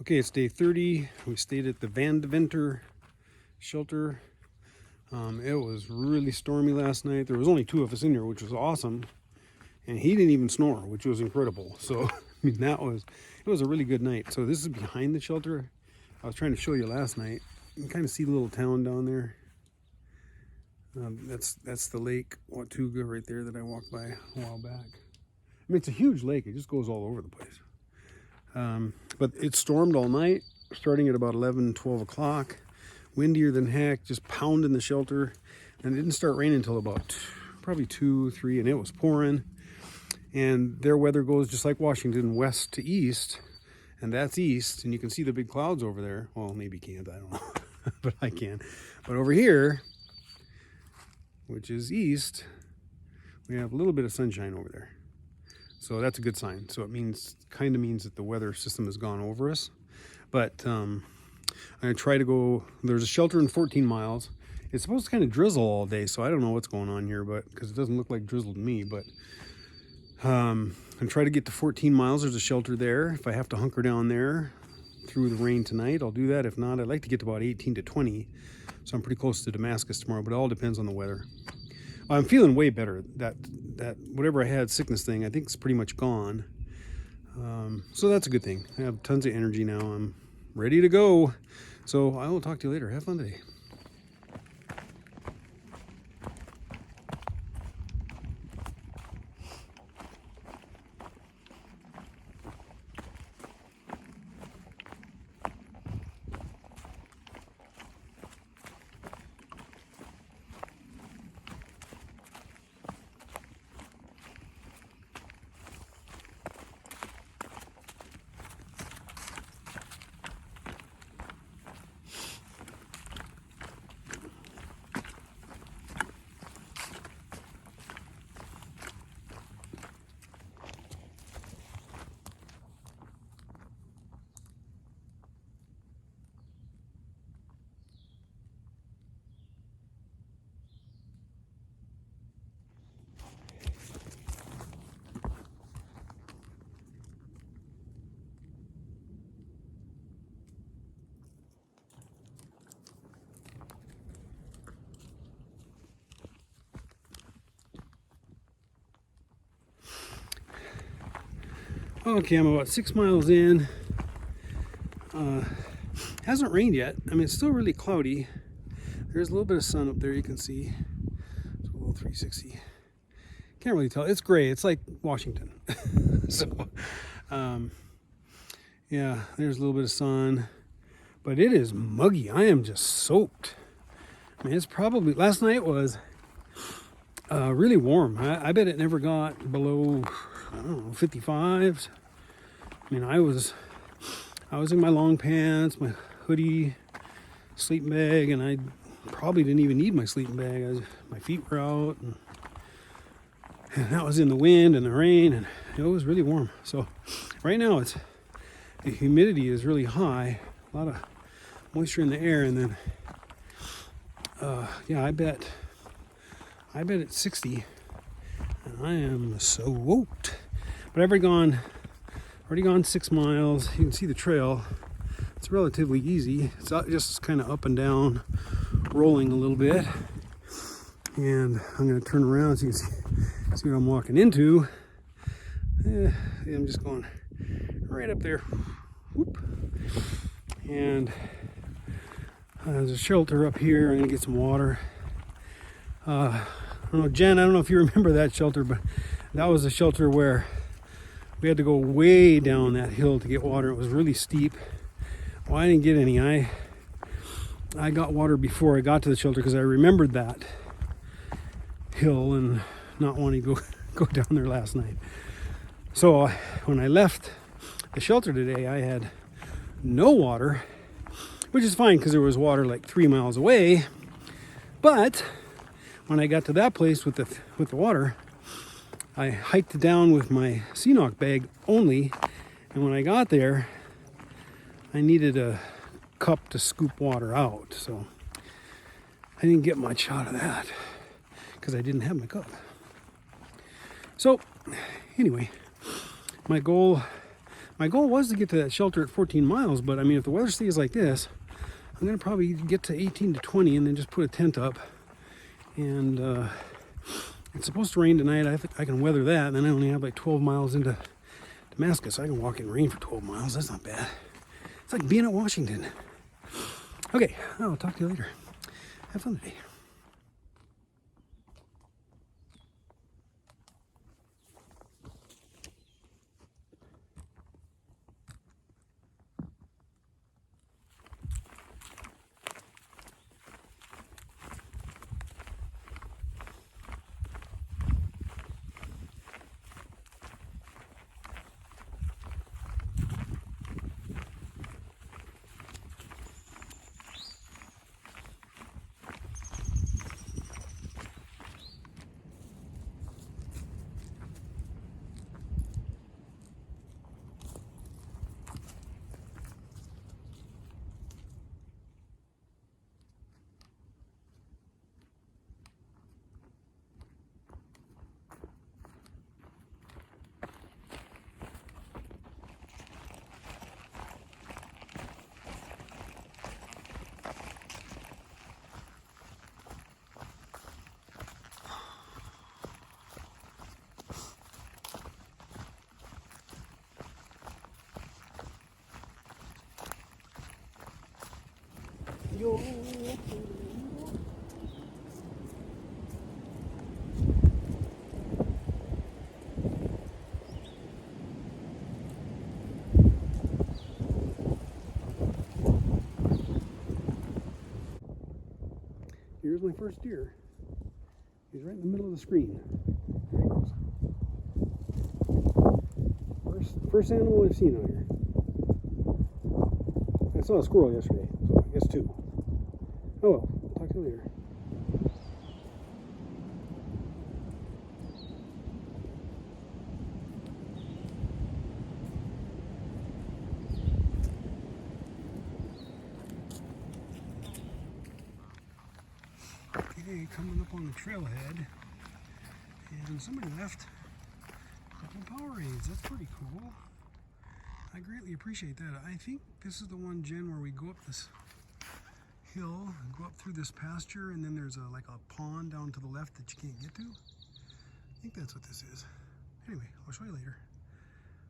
Okay, it's day 30. We stayed at the Vandeventer shelter. It was really stormy last night. There was only 2 of us in there, which was awesome. And he didn't even snore, which was incredible. So, I mean, it was a really good night. So this is behind the shelter. I was trying to show you last night. You can kind of see the little town down there. That's the lake Watuga right there that I walked by a while back. I mean, it's a huge lake. It just goes all over the place. But it stormed all night, starting at about 11, 12 o'clock. Windier than heck, just pounding the shelter. And it didn't start raining until about probably 2, 3, and it was pouring. And their weather goes just like Washington, west to east. And that's east, and you can see the big clouds over there. Well, maybe you can't, I don't know, but I can. But over here, which is east, we have a little bit of sunshine over there. So that's a good sign. So it kind of means that the weather system has gone over us. But I'm going to try to go, there's a shelter in 14 miles. It's supposed to kind of drizzle all day, so I don't know what's going on here, but because it doesn't look like drizzle to me. But I'm going to try to get to 14 miles. There's a shelter there. If I have to hunker down there through the rain tonight, I'll do that. If not, I'd like to get to about 18 to 20. So I'm pretty close to Damascus tomorrow, but it all depends on the weather. I'm feeling way better. That whatever I had sickness thing, I think it's pretty much gone. So that's a good thing. I have tons of energy now. I'm ready to go. So I will talk to you later. Have fun today. Okay, I'm about 6 miles in. Hasn't rained yet. I mean, it's still really cloudy. There's a little bit of sun up there, you can see. It's a little 360. Can't really tell. It's gray. It's like Washington. So, yeah, there's a little bit of sun. But it is muggy. I am just soaked. I mean, it's probably... Last night was really warm. I bet it never got below... I don't know, 55. I mean, I was in my long pants, my hoodie, sleeping bag, and I probably didn't even need my sleeping bag. My feet were out, and that was in the wind and the rain, and it was really warm. So right now the humidity is really high, a lot of moisture in the air, and then yeah, I bet it's 60, and I am soaked. But I've already gone 6 miles. You can see the trail. It's relatively easy. It's just kind of up and down, rolling a little bit. And I'm going to turn around so you can see what I'm walking into. I'm just going right up there. Whoop. And there's a shelter up here. I'm going to get some water. I don't know, Jen, I don't know if you remember that shelter, but that was a shelter where we had to go way down that hill to get water. It was really steep. Well, I didn't get any. I got water before I got to the shelter because I remembered that hill and not wanting to go down there last night. So when I left the shelter today, I had no water, which is fine because there was water like 3 miles away. But when I got to that place with the water, I hiked down with my Ceanoc bag only, and when I got there, I needed a cup to scoop water out, so I didn't get much out of that because I didn't have my cup. So anyway, my goal My goal was to get to that shelter at 14 miles, but I mean, if the weather stays like this, I'm going to probably get to 18 to 20 and then just put a tent up. And it's supposed to rain tonight. I think I can weather that. And then I only have like 12 miles into Damascus. I can walk in rain for 12 miles. That's not bad. It's like being at Washington. Okay, I'll talk to you later. Have fun today. Here's my first deer. He's right in the middle of the screen. There he goes. First animal I've seen out here. I saw a squirrel yesterday, so I guess two. Oh well, talk to you later. Okay, coming up on the trailhead, and somebody left a couple of Powerades. That's pretty cool. I greatly appreciate that. I think this is the one, Jen, where we go up this hill and go up through this pasture, and then there's like a pond down to the left that you can't get to. I think that's what this is. Anyway, I'll show you later.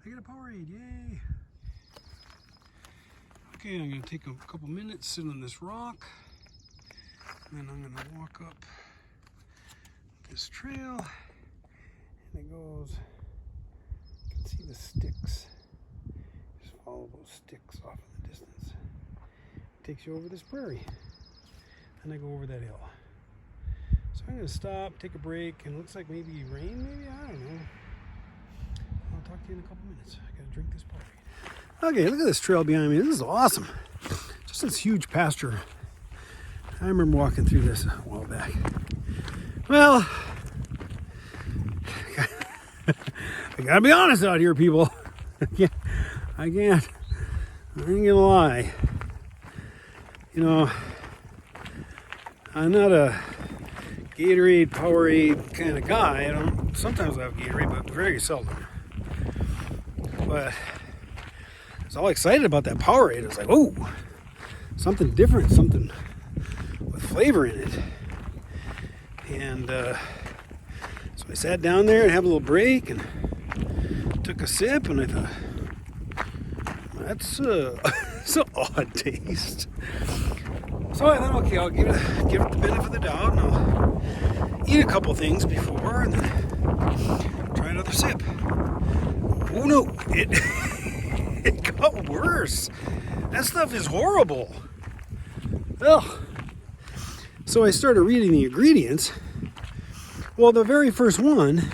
I get a Powerade, yay! Okay, I'm gonna take a couple minutes, sit on this rock, and then I'm gonna walk up this trail, and it goes, you can see the sticks. Just follow those sticks off in the distance. It takes you over this prairie, and I go over that hill. So I'm gonna stop, take a break, and it looks like maybe rain, maybe, I don't know. I'll talk to you in a couple minutes. I gotta drink this Powerade. Okay, look at this trail behind me. This is awesome. Just this huge pasture. I remember walking through this a while back. Well, I gotta be honest out here, people. I ain't gonna lie. You know, I'm not a Gatorade, Powerade kind of guy. Sometimes I have Gatorade, but very seldom. But I was all excited about that Powerade. I was like, oh, something different, something with flavor in it. And so I sat down there and had a little break and took a sip, and I thought, that's an odd taste. So I thought, okay, I'll give it the benefit of the doubt, and I'll eat a couple things before, and then try another sip. Oh no, it got worse. That stuff is horrible. Ugh. So I started reading the ingredients. Well, the very first one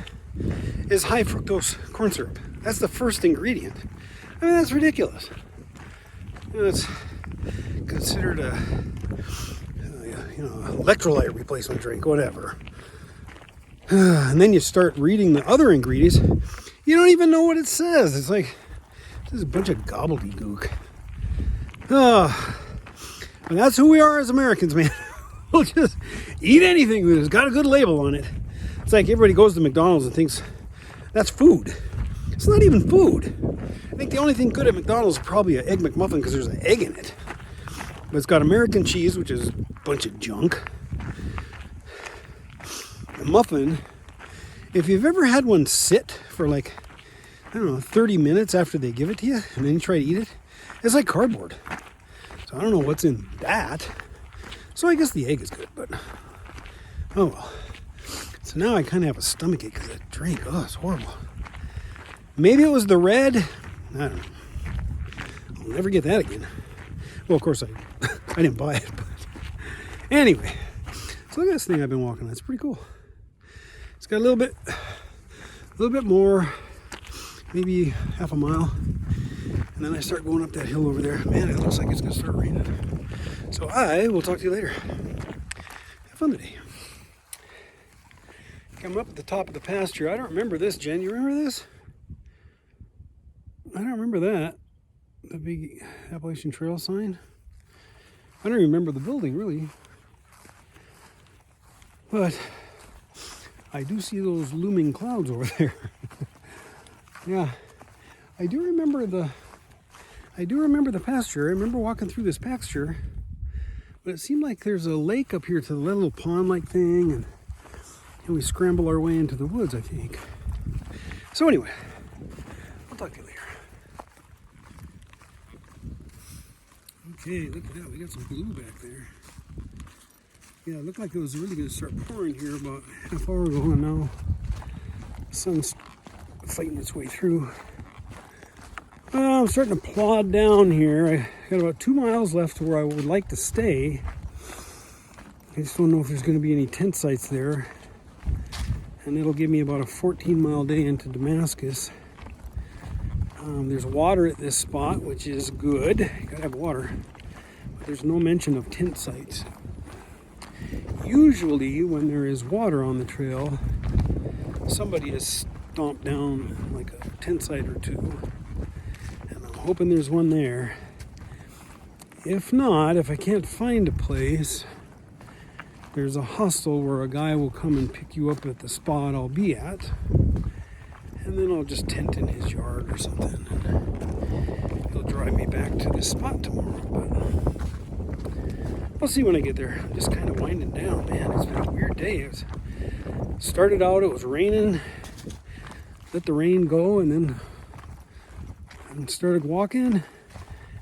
is high fructose corn syrup. That's the first ingredient. I mean, that's ridiculous. You know, it's considered a electrolyte replacement drink, whatever. And then you start reading the other ingredients. You don't even know what it says. It's like, this is a bunch of gobbledygook. And that's who we are as Americans, man. We'll just eat anything that's got a good label on it. It's like everybody goes to McDonald's and thinks that's food. It's not even food. I think the only thing good at McDonald's is probably an Egg McMuffin because there's an egg in it. But it's got American cheese, which is a bunch of junk. A muffin, if you've ever had one sit for like, I don't know, 30 minutes after they give it to you, and then you try to eat it, it's like cardboard. So I don't know what's in that. So I guess the egg is good, but oh well. So now I kind of have a stomachache because that drink, oh, it's horrible. Maybe it was the red. I don't know. I'll never get that again. Well, of course I didn't buy it, but anyway. So look at this thing I've been walking on. It's pretty cool. It's got a little bit more, maybe half a mile. And then I start going up that hill over there. Man, it looks like it's going to start raining. So I will talk to you later. Have fun today. Coming up at the top of the pasture. I don't remember this, Jen. You remember this? I don't remember that. The big Appalachian Trail sign. I don't remember the building, really. But I do see those looming clouds over there. Yeah. I do remember the pasture. I remember walking through this pasture, but it seemed like there's a lake up here to the little pond-like thing, and we scramble our way into the woods, I think. So anyway, I'll talk to you later. Okay, look at that. We got some glue back there. Yeah, it looked like it was really going to start pouring here about a half hour ago, and now the sun's fighting its way through. I'm starting to plod down here. I got about 2 miles left to where I would like to stay. I just don't know if there's going to be any tent sites there. And it'll give me about a 14-mile day into Damascus. There's water at this spot, which is good. You gotta have water. But there's no mention of tent sites. Usually, when there is water on the trail, somebody has stomped down like a tent site or two. Hoping there's one there. If not, if I can't find a place, there's a hostel where a guy will come and pick you up at the spot I'll be at, and then I'll just tent in his yard or something, and he'll drive me back to this spot tomorrow. But I'll see when I get there. I'm just kind of winding down, man. It's been a weird day. It started out, it was raining, let the rain go, and then started walking,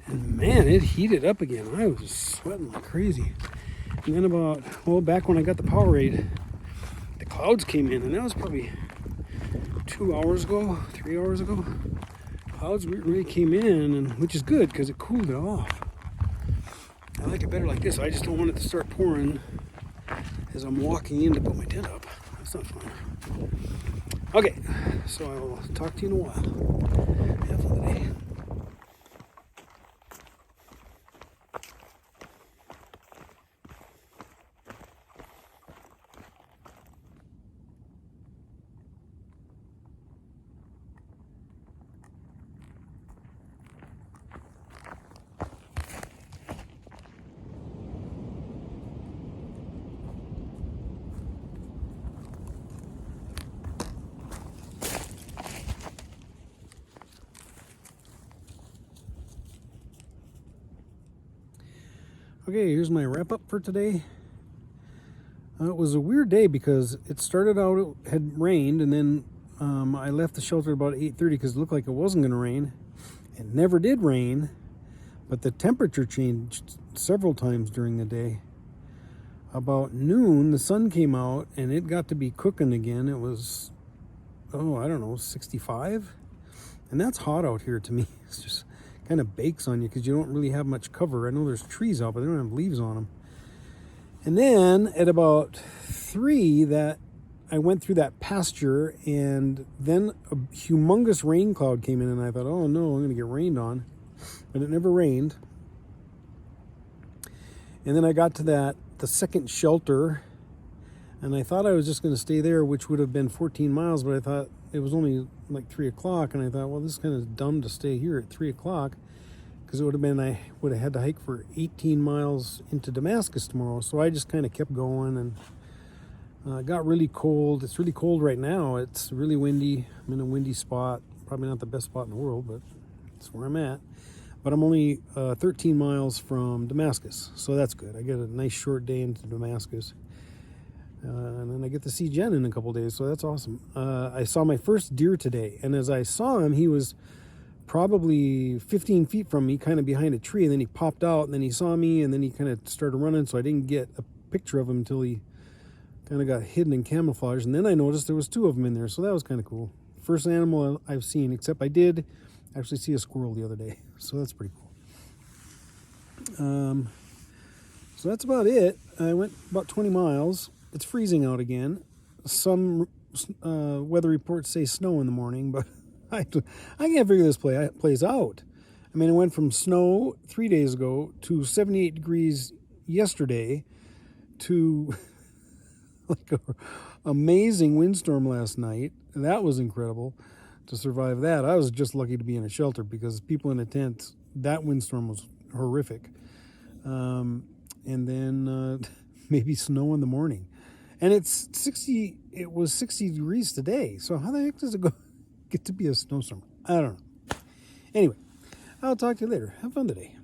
and man, it heated up again. I was sweating like crazy. And then back when I got the Powerade, the clouds came in, and that was probably 2 hours ago, 3 hours ago. Clouds really came in, and which is good because it cooled it off. I like it better like this. I just don't want it to start pouring as I'm walking in to put my tent up. That's not fun. Okay, so I will talk to you in a while. Have fun today. Okay, here's my wrap up for today. It was a weird day because it started out, it had rained, and then I left the shelter about 8:30 because it looked like it wasn't going to rain. It never did rain, but the temperature changed several times during the day. About noon, the sun came out and it got to be cooking again. It was, I don't know, 65. And that's hot out here to me. It's just kind of bakes on you because you don't really have much cover. I know there's trees out, but they don't have leaves on them. And then at about 3, that I went through that pasture, and then a humongous rain cloud came in, and I thought, oh no, I'm going to get rained on. But it never rained. And then I got to the second shelter, and I thought I was just going to stay there, which would have been 14 miles, but I thought it was only like 3 o'clock, and I thought, well, this is kind of dumb to stay here at 3 o'clock, because I would have had to hike for 18 miles into Damascus tomorrow. So I just kind of kept going, and it got really cold. It's really cold right now. It's really windy. I'm in a windy spot, Probably not the best spot in the world, but it's where I'm at. But I'm only 13 miles from Damascus, so that's good. I get a nice short day into Damascus. And then I get to see Jen in a couple days, so that's awesome. I saw my first deer today, and as I saw him, he was probably 15 feet from me, kind of behind a tree, and then he popped out, and then he saw me, and then he kind of started running, so I didn't get a picture of him until he kind of got hidden in camouflage, and then I noticed there was 2 of them in there, so that was kind of cool. First animal I've seen, except I did actually see a squirrel the other day, so that's pretty cool. So that's about it. I went about 20 miles. It's freezing out again. Some weather reports say snow in the morning, but I can't figure this plays out. I mean, it went from snow 3 days ago to 78 degrees yesterday to like a amazing windstorm last night. That was incredible to survive that. I was just lucky to be in a shelter because people in a tent, that windstorm was horrific. And then maybe snow in the morning. And it was 60 degrees today. So how the heck does it get to be a snowstorm? I don't know. Anyway, I'll talk to you later. Have fun today.